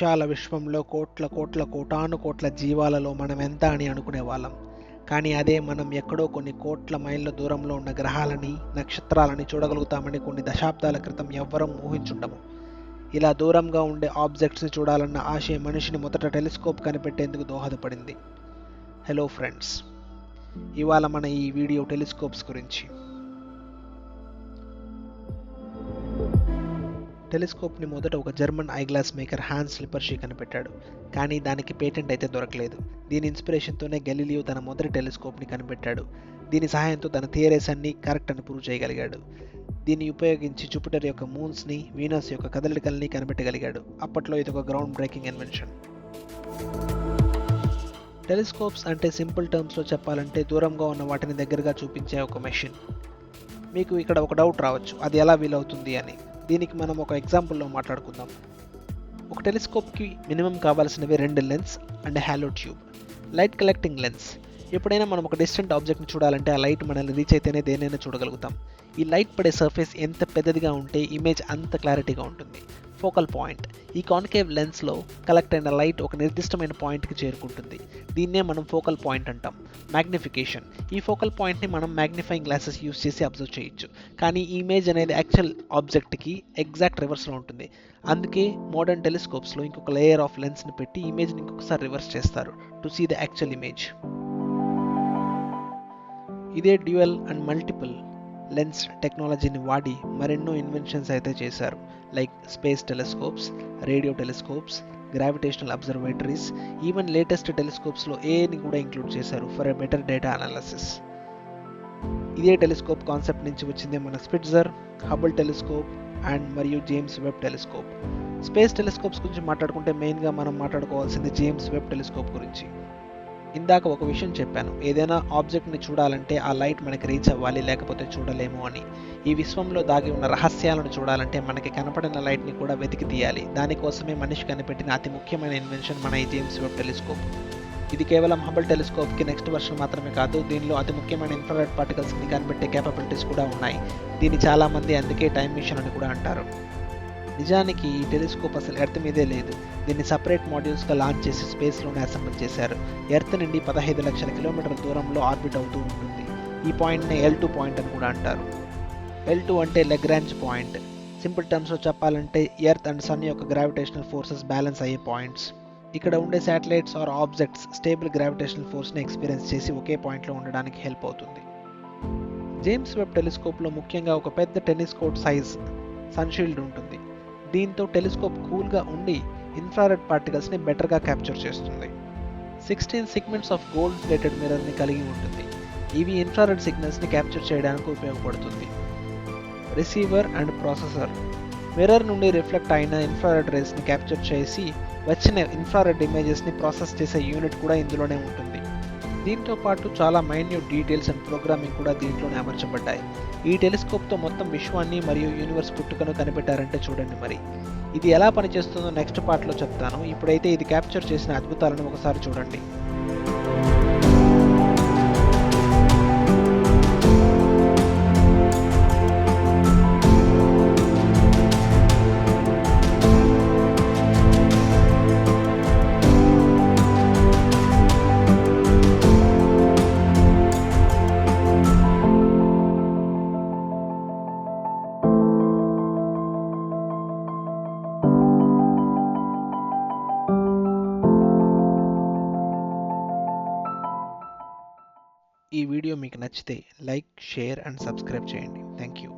విశాల విశ్వంలో కోట్ల కోట్ల కోటాను కోట్ల జీవాలలో మనం ఎంత అని అనుకునేవాళ్ళం. కానీ అదే మనం ఎక్కడో కొన్ని కోట్ల మైళ్ళ దూరంలో ఉన్న గ్రహాలని, నక్షత్రాలని చూడగలుగుతామని కొన్ని దశాబ్దాల క్రితం ఎవ్వరం ఊహించుండము. ఇలా దూరంగా ఉండే ఆబ్జెక్ట్స్ని చూడాలన్న ఆశే మనిషిని మొదట టెలిస్కోప్ కనిపెట్టేందుకు దోహదపడింది. హలో ఫ్రెండ్స్, ఇవాళ మన ఈ వీడియో టెలిస్కోప్స్ గురించి. టెలిస్కోప్ని మొదట ఒక జర్మన్ ఐగ్లాస్ మేకర్ హాన్స్ లిపర్షీ కనిపెట్టాడు. కానీ దానికి పేటెంట్ అయితే దొరకలేదు. దీని ఇన్స్పిరేషన్తోనే గెలీలియో తన మొదటి టెలిస్కోప్ని కనిపెట్టాడు. దీని సహాయంతో తన థియరీస్ అన్ని కరెక్ట్ అని ప్రూవ్ చేయగలిగాడు. దీన్ని ఉపయోగించి జూపిటర్ యొక్క మూన్స్ని, వీనస్ యొక్క కదలికల్ని కనిపెట్టగలిగాడు. అప్పట్లో ఇది ఒక గ్రౌండ్ బ్రేకింగ్ ఇన్వెన్షన్. టెలిస్కోప్స్ అంటే సింపుల్ టర్మ్స్లో చెప్పాలంటే దూరంగా ఉన్న వాటిని దగ్గరగా చూపించే ఒక మెషిన్. మీకు ఇక్కడ ఒక డౌట్ రావచ్చు, అది ఎలా వీలవుతుంది అని. దీనికి మనం ఒక ఎగ్జాంపుల్లో మాట్లాడుకుందాం. ఒక టెలిస్కోప్కి మినిమం కావాల్సినవి 2 lens and hollow tube. Light collecting lens. ఎప్పుడైనా మనం ఒక డిస్టెంట్ ఆబ్జెక్ట్ని చూడాలంటే ఆ లైట్ మనల్ని రీచ్ అయితేనే దేనైనా చూడగలుగుతాం. ఈ లైట్ పడే సర్ఫేస్ ఎంత పెద్దదిగా ఉంటే ఇమేజ్ అంత క్లారిటీగా ఉంటుంది. Focal point. ఈ కాన్కేవ్ లెన్స్లో కలెక్ట్ అయిన లైట్ ఒక నిర్దిష్టమైన పాయింట్కి చేరుకుంటుంది. దీన్నే మనం ఫోకల్ పాయింట్ అంటాం. మ్యాగ్నిఫికేషన్. ఈ ఫోకల్ పాయింట్ని మనం మ్యాగ్నిఫైయింగ్ గ్లాసెస్ యూస్ చేసి అబ్జర్వ్ చేయొచ్చు. కానీ ఈ ఇమేజ్ అనేది యాక్చువల్ ఆబ్జెక్ట్కి ఎగ్జాక్ట్ రివర్స్లో ఉంటుంది. అందుకే మోడర్న్ టెలిస్కోప్స్లో ఇంకొక లేయర్ ఆఫ్ లెన్స్ని పెట్టి ఇమేజ్ని ఇంకొకసారి రివర్స్ చేస్తారు to see the actual image. ఇదే డ్యూయల్ అండ్ మల్టిపుల్ లెన్స్ టెక్నాలజీని వాడి మరెన్నో ఇన్వెన్షన్స్ అయితే చేశారు. Like space telescopes, radio telescopes, gravitational observatories, even latest టెలిస్కోప్స్లో ఏని కూడా ఇంక్లూడ్ చేశారు for a better data analysis. ఇదే టెలిస్కోప్ కాన్సెప్ట్ నుంచి వచ్చిందే మన స్పిట్జర్, హబుల్ టెలిస్కోప్ అండ్ మరియు James Webb telescope. Space telescopes గురించి మాట్లాడుకుంటే మెయిన్గా మనం మాట్లాడుకోవాల్సింది జేమ్స్ వెబ్ టెలిస్కోప్ గురించి. ఇందాక ఒక విషయం చెప్పాను, ఏదైనా ఆబ్జెక్ట్ని చూడాలంటే ఆ లైట్ మనకి రీచ్ అవ్వాలి, లేకపోతే చూడలేము అని. ఈ విశ్వంలో దాగి ఉన్న రహస్యాలను చూడాలంటే మనకి కనపడిన లైట్ని కూడా వెతికి తీయాలి. దానికోసమే మనిషి కనిపెట్టిన అతి ముఖ్యమైన ఇన్వెన్షన్ మన ఈ జేమ్స్ వెబ్ టెలిస్కోప్. ఇది కేవలం హబుల్ టెలిస్కోప్కి నెక్స్ట్ వర్షన్ మాత్రమే కాదు, దీనిలో అతి ముఖ్యమైన ఇన్ఫ్రారెడ్ పార్టికల్స్ని కనిపెట్టే కేపబిలిటీస్ కూడా ఉన్నాయి. దీన్ని చాలామంది అందుకే టైం మిషన్ అని కూడా అంటారు. నిజానికి ఈ టెలిస్కోప్ అసలు ఎర్త్ మీదే లేదు. దీన్ని సపరేట్ మాడ్యూల్స్గా లాంచ్ చేసి స్పేస్లోనే అసెంబుల్ చేశారు. ఎర్త్ నుండి 15 లక్షల కిలోమీటర్ల దూరంలో ఆర్బిట్ అవుతూ ఉంటుంది. ఈ పాయింట్ని L2 పాయింట్ అని కూడా అంటారు. L2 అంటే లెగ్రాంజ్ పాయింట్. సింపుల్ టర్మ్స్లో చెప్పాలంటే ఎర్త్ అండ్ సన్ యొక్క గ్రావిటేషనల్ ఫోర్సెస్ బ్యాలెన్స్ అయ్యే పాయింట్స్. ఇక్కడ ఉండే satellites or objects stable gravitational ఫోర్స్ని ఎక్స్పీరియన్స్ చేసి ఒకే పాయింట్లో ఉండడానికి హెల్ప్ అవుతుంది. జేమ్స్ వెబ్ టెలిస్కోప్లో ముఖ్యంగా ఒక పెద్ద టెన్నిస్ కోర్ట్ సైజ్ సన్షీల్డ్ ఉంటుంది. దీంతో టెలిస్కోప్ కూల్గా ఉండి ఇన్ఫ్రారెడ్ పార్టికల్స్ని బెటర్గా క్యాప్చర్ చేస్తుంది. 16 సెగ్మెంట్స్ ఆఫ్ గోల్డ్ ప్లేటెడ్ మిర్రర్ని కలిగి ఉంటుంది. ఇవి ఇన్ఫ్రారెడ్ సిగ్నల్స్ని క్యాప్చర్ చేయడానికి ఉపయోగపడుతుంది. Receiver and processor. మిర్రర్ నుండి రిఫ్లెక్ట్ అయిన ఇన్ఫ్రారెడ్ రేస్ని క్యాప్చర్ చేసి వచ్చిన ఇన్ఫ్రారెడ్ ఇమేజెస్ని ప్రాసెస్ చేసే యూనిట్ కూడా ఇందులోనే ఉంటుంది. దీంతో పాటు చాలా మైన్యూట్ డీటెయిల్స్ అండ్ ప్రోగ్రామింగ్ కూడా దీంట్లోనే అమర్చబడ్డాయి. ఈ టెలిస్కోప్తో మొత్తం విశ్వాన్ని మరియు యూనివర్స్ పుట్టుకను కనిపెట్టారంటే చూడండి మరి. ఇది ఎలా పనిచేస్తుందో నెక్స్ట్ పార్ట్లో చెప్తాను. ఇప్పుడైతే ఇది క్యాప్చర్ చేసిన అద్భుతాలను ఒకసారి చూడండి. ఈ వీడియో మీకు నచ్చితే లైక్, షేర్ అండ్ సబ్స్క్రైబ్ చేయండి. Thank you.